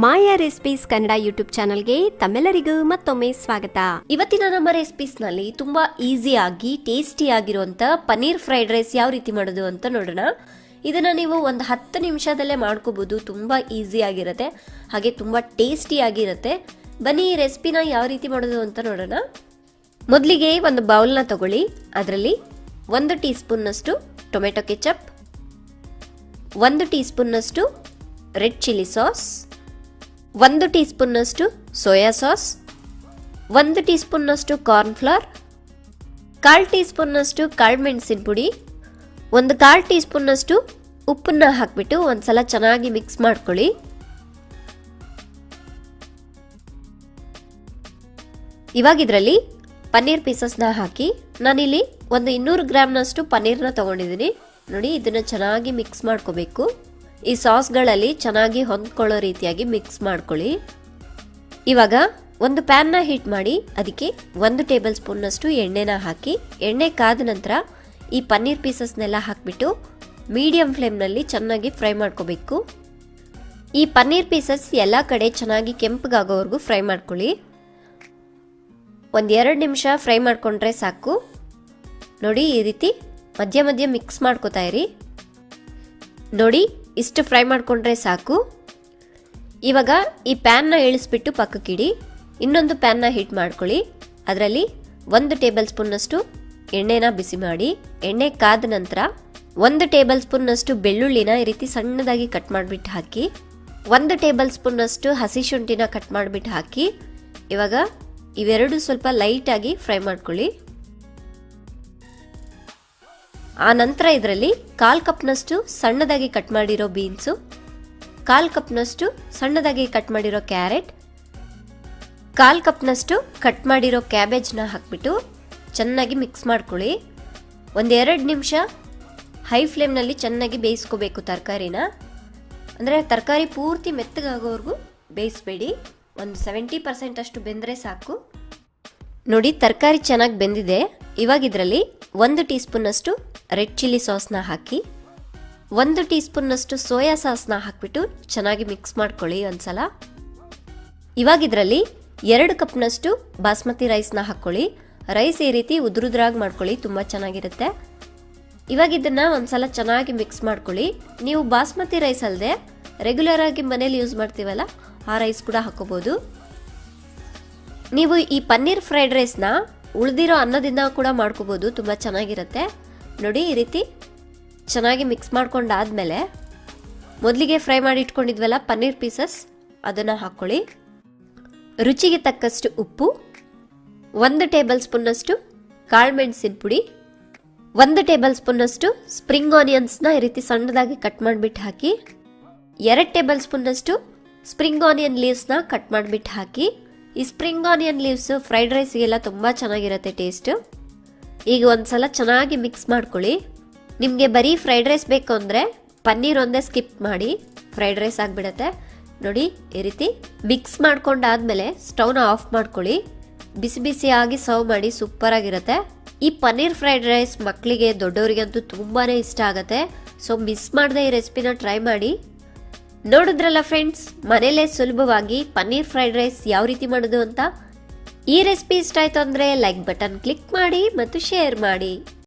ಮಾಯಾ recipes Kannada YouTube ಚಾನಲ್ಗೆ ತಮ್ಮೆಲ್ಲರಿಗೂ ಮತ್ತೊಮ್ಮೆ ಸ್ವಾಗತ. ಇವತ್ತಿನ ನಮ್ಮ ರೆಸಿಪೀಸ್ ನಲ್ಲಿ ತುಂಬಾ ಈಸಿಯಾಗಿ ಟೇಸ್ಟಿ ಆಗಿರುವಂತ ಪನ್ನೀರ್ ಫ್ರೈಡ್ ರೈಸ್ ಯಾವ ರೀತಿ ಮಾಡೋದು ಅಂತ ನೋಡೋಣ. ಇದನ್ನ ನೀವು ಒಂದು 10 ನಿಮಿಷದಲ್ಲೇ ಮಾಡ್ಕೋಬಹುದು. ತುಂಬಾ ಈಸಿ ಆಗಿರುತ್ತೆ, ಹಾಗೆ ತುಂಬಾ ಟೇಸ್ಟಿ ಆಗಿರುತ್ತೆ. ಬನ್ನಿ ಈ ರೆಸಿಪಿನ ಯಾವ ರೀತಿ ಮಾಡೋದು ಅಂತ ನೋಡೋಣ. ಮೊದಲಿಗೆ ಒಂದು ಬೌಲ್ನ ತಗೊಳ್ಳಿ. ಅದರಲ್ಲಿ 1 ಟೀ ಸ್ಪೂನ್ನಷ್ಟು ಟೊಮೆಟೊ ಕೆಚಪ್, 1 ಟೀ ಸ್ಪೂನ್ನಷ್ಟು ರೆಡ್ ಚಿಲ್ಲಿ ಸಾಸ್, 1 ಟೀ ಸ್ಪೂನ್ನಷ್ಟು ಸೋಯಾ ಸಾಸ್, 1 ಟೀ ಸ್ಪೂನ್ನಷ್ಟು ಕಾರ್ನ್ ಫ್ಲವರ್, 1/4 ಟೀ ಸ್ಪೂನ್ನಷ್ಟು ಕಾಳುಮೆಣಸಿನ ಪುಡಿ, 1/4 ಟೀ ಸ್ಪೂನ್ನಷ್ಟು ಉಪ್ಪನ್ನ ಹಾಕಿಬಿಟ್ಟು ಒಂದ್ಸಲ ಚೆನ್ನಾಗಿ ಮಿಕ್ಸ್ ಮಾಡ್ಕೊಳ್ಳಿ. ಇವಾಗ ಇದರಲ್ಲಿ ಪನ್ನೀರ್ ಪೀಸಸ್ನ ಹಾಕಿ, ನಾನಿಲ್ಲಿ ಒಂದು 200 ಗ್ರಾಮ್ನಷ್ಟು ಪನ್ನೀರ್ನ ತಗೊಂಡಿದ್ದೀನಿ. ನೋಡಿ, ಇದನ್ನ ಚೆನ್ನಾಗಿ ಮಿಕ್ಸ್ ಮಾಡ್ಕೋಬೇಕು. ಈ ಸಾಸ್ಗಳಲ್ಲಿ ಚೆನ್ನಾಗಿ ಹೊಂದ್ಕೊಳ್ಳೋ ರೀತಿಯಾಗಿ ಮಿಕ್ಸ್ ಮಾಡ್ಕೊಳ್ಳಿ. ಇವಾಗ ಒಂದು ಪ್ಯಾನ್ನ ಹೀಟ್ ಮಾಡಿ ಅದಕ್ಕೆ 1 ಟೇಬಲ್ ಸ್ಪೂನ್ನಷ್ಟು ಎಣ್ಣೆನ ಹಾಕಿ, ಎಣ್ಣೆ ಕಾದ ನಂತರ ಈ ಪನ್ನೀರ್ ಪೀಸಸ್ನೆಲ್ಲ ಹಾಕಿಬಿಟ್ಟು ಮೀಡಿಯಂ ಫ್ಲೇಮ್ನಲ್ಲಿ ಚೆನ್ನಾಗಿ ಫ್ರೈ ಮಾಡ್ಕೋಬೇಕು. ಈ ಪನ್ನೀರ್ ಪೀಸಸ್ ಎಲ್ಲ ಕಡೆ ಚೆನ್ನಾಗಿ ಕೆಂಪಗಾಗೋವರೆಗೂ ಫ್ರೈ ಮಾಡ್ಕೊಳ್ಳಿ. 1-2 ನಿಮಿಷ ಫ್ರೈ ಮಾಡ್ಕೊಂಡ್ರೆ ಸಾಕು. ನೋಡಿ, ಈ ರೀತಿ ಮಧ್ಯ ಮಧ್ಯ ಮಿಕ್ಸ್ ಮಾಡ್ಕೋತಾ ಇರಿ. ನೋಡಿ, ಇಷ್ಟು ಫ್ರೈ ಮಾಡ್ಕೊಂಡ್ರೆ ಸಾಕು. ಇವಾಗ ಈ ಪ್ಯಾನ್ನ ಇಳಿಸ್ಬಿಟ್ಟು ಪಕ್ಕಕ್ಕಿಡಿ. ಇನ್ನೊಂದು ಪ್ಯಾನ್ನ ಹೀಟ್ ಮಾಡ್ಕೊಳ್ಳಿ. ಅದರಲ್ಲಿ 1 ಟೇಬಲ್ ಸ್ಪೂನ್ನಷ್ಟು ಎಣ್ಣೆನ ಬಿಸಿ ಮಾಡಿ, ಎಣ್ಣೆ ಕಾದ ನಂತರ 1 ಟೇಬಲ್ ಸ್ಪೂನ್ನಷ್ಟು ಬೆಳ್ಳುಳ್ಳಿನ ಈ ರೀತಿ ಸಣ್ಣದಾಗಿ ಕಟ್ ಮಾಡಿಬಿಟ್ಟು ಹಾಕಿ, 1 ಟೇಬಲ್ ಸ್ಪೂನ್ನಷ್ಟು ಹಸಿ ಶುಂಠಿನ ಕಟ್ ಮಾಡಿಬಿಟ್ಟು ಹಾಕಿ. ಇವಾಗ ಇವೆರಡು ಸ್ವಲ್ಪ ಲೈಟಾಗಿ ಫ್ರೈ ಮಾಡ್ಕೊಳ್ಳಿ. ಆ ನಂತರ ಇದರಲ್ಲಿ 1/4 ಕಪ್ನಷ್ಟು ಸಣ್ಣದಾಗಿ ಕಟ್ ಮಾಡಿರೋ ಬೀನ್ಸು, 1/4 ಕಪ್ನಷ್ಟು ಸಣ್ಣದಾಗಿ ಕಟ್ ಮಾಡಿರೋ ಕ್ಯಾರೆಟ್, 1/4 ಕಪ್ನಷ್ಟು ಕಟ್ ಮಾಡಿರೋ ಕ್ಯಾಬೇಜ್ನ ಹಾಕ್ಬಿಟ್ಟು ಚೆನ್ನಾಗಿ ಮಿಕ್ಸ್ ಮಾಡ್ಕೊಳ್ಳಿ. 1-2 ನಿಮಿಷ ಹೈ ಫ್ಲೇಮ್ನಲ್ಲಿ ಚೆನ್ನಾಗಿ ಬೇಯಿಸ್ಕೋಬೇಕು ತರಕಾರಿನ. ಅಂದರೆ ತರಕಾರಿ ಪೂರ್ತಿ ಮೆತ್ತಗಾಗೋವರೆಗೂ ಬೇಯಿಸಬೇಡಿ. ಒಂದು 70% ಅಷ್ಟು ಬೆಂದರೆ ಸಾಕು. ನೋಡಿ, ತರಕಾರಿ ಚೆನ್ನಾಗಿ ಬೆಂದಿದೆ. ಇವಾಗ ಇದರಲ್ಲಿ 1 ಟೀ ಸ್ಪೂನ್ನಷ್ಟು ರೆಡ್ ಚಿಲ್ಲಿ ಸಾಸ್ನ ಹಾಕಿ, 1 ಟೀ ಸ್ಪೂನ್ನಷ್ಟು ಸೋಯಾ ಸಾಸ್ನ ಹಾಕಿಬಿಟ್ಟು ಚೆನ್ನಾಗಿ ಮಿಕ್ಸ್ ಮಾಡ್ಕೊಳ್ಳಿ ಒಂದ್ಸಲ. ಇವಾಗ ಇದರಲ್ಲಿ 2 ಕಪ್ನಷ್ಟು ಬಾಸ್ಮತಿ ರೈಸ್ನ ಹಾಕ್ಕೊಳ್ಳಿ. ರೈಸ್ ಈ ರೀತಿ ಉದುರುದ್ರಾಗಿ ಮಾಡ್ಕೊಳ್ಳಿ, ತುಂಬ ಚೆನ್ನಾಗಿರುತ್ತೆ. ಇವಾಗ ಇದನ್ನ ಒಂದ್ಸಲ ಚೆನ್ನಾಗಿ ಮಿಕ್ಸ್ ಮಾಡ್ಕೊಳ್ಳಿ. ನೀವು ಬಾಸ್ಮತಿ ರೈಸ್ ಅಲ್ಲದೆ ರೆಗ್ಯುಲರ್ ಆಗಿ ಮನೇಲಿ ಯೂಸ್ ಮಾಡ್ತೀವಲ್ಲ, ಆ ರೈಸ್ ಕೂಡ ಹಾಕೋಬಹುದು. ನೀವು ಈ ಪನ್ನೀರ್ ಫ್ರೈಡ್ ರೈಸ್ನ ಉಳಿದಿರೋ ಅನ್ನದಿಂದ ಕೂಡ ಮಾಡ್ಕೋಬಹುದು, ತುಂಬ ಚೆನ್ನಾಗಿರುತ್ತೆ. ನೋಡಿ, ಈ ರೀತಿ ಚೆನ್ನಾಗಿ ಮಿಕ್ಸ್ ಮಾಡ್ಕೊಂಡಾದ್ಮೇಲೆ ಮೊದಲಿಗೆ ಫ್ರೈ ಮಾಡಿ ಇಟ್ಕೊಂಡಿದ್ವಲ್ಲ ಪನ್ನೀರ್ ಪೀಸಸ್, ಅದನ್ನು ಹಾಕ್ಕೊಳ್ಳಿ. ರುಚಿಗೆ ತಕ್ಕಷ್ಟು ಉಪ್ಪು, 1 ಟೇಬಲ್ ಸ್ಪೂನ್ನಷ್ಟು ಕಾಳುಮೆಣಸಿನ ಪುಡಿ, 1 ಟೇಬಲ್ ಸ್ಪೂನ್ನಷ್ಟು ಸ್ಪ್ರಿಂಗ್ ಆನಿಯನ್ಸ್ನ ಈ ರೀತಿ ಸಣ್ಣದಾಗಿ ಕಟ್ ಮಾಡಿಬಿಟ್ಟು ಹಾಕಿ, 2 ಟೇಬಲ್ ಸ್ಪೂನ್ನಷ್ಟು ಸ್ಪ್ರಿಂಗ್ ಆನಿಯನ್ ಲೀವ್ಸ್ನ ಕಟ್ ಮಾಡಿಬಿಟ್ಟು ಹಾಕಿ. ಈ ಸ್ಪ್ರಿಂಗ್ ಆನಿಯನ್ ಲೀವ್ಸ್ ಫ್ರೈಡ್ ರೈಸ್ಗೆಲ್ಲ ತುಂಬ ಚೆನ್ನಾಗಿರುತ್ತೆ ಟೇಸ್ಟ್. ಈಗ ಒಂದ್ಸಲ ಚೆನ್ನಾಗಿ ಮಿಕ್ಸ್ ಮಾಡ್ಕೊಳ್ಳಿ. ನಿಮಗೆ ಬರೀ ಫ್ರೈಡ್ ರೈಸ್ ಬೇಕು ಅಂದರೆ ಪನ್ನೀರ್ ಒಂದೇ ಸ್ಕಿಪ್ ಮಾಡಿ, ಫ್ರೈಡ್ ರೈಸ್ ಆಗಿಬಿಡತ್ತೆ. ನೋಡಿ, ಈ ರೀತಿ ಮಿಕ್ಸ್ ಮಾಡ್ಕೊಂಡಾದ್ಮೇಲೆ ಸ್ಟವ್ನ ಆಫ್ ಮಾಡ್ಕೊಳ್ಳಿ. ಬಿಸಿ ಬಿಸಿಯಾಗಿ ಸರ್ವ್ ಮಾಡಿ, ಸೂಪರ್ ಆಗಿರುತ್ತೆ. ಈ ಪನ್ನೀರ್ ಫ್ರೈಡ್ ರೈಸ್ ಮಕ್ಕಳಿಗೆ ದೊಡ್ಡವರಿಗಂತೂ ತುಂಬಾ ಇಷ್ಟ ಆಗುತ್ತೆ. ಸೊ ಮಿಸ್ ಮಾಡದೆ ಈ ರೆಸಿಪಿನ ಟ್ರೈ ಮಾಡಿ. ನೋಡಿದ್ರಲ್ಲ ಫ್ರೆಂಡ್ಸ್, ಮನೇಲೇ ಸುಲಭವಾಗಿ ಪನ್ನೀರ್ ಫ್ರೈಡ್ ರೈಸ್ ಯಾವ ರೀತಿ ಮಾಡೋದು ಅಂತ. ಈ ರೆಸಿಪಿ ಇಷ್ಟ ಆಯ್ತು ಅಂದರೆ ಲೈಕ್ ಬಟನ್ ಕ್ಲಿಕ್ ಮಾಡಿ ಮತ್ತು ಶೇರ್ ಮಾಡಿ.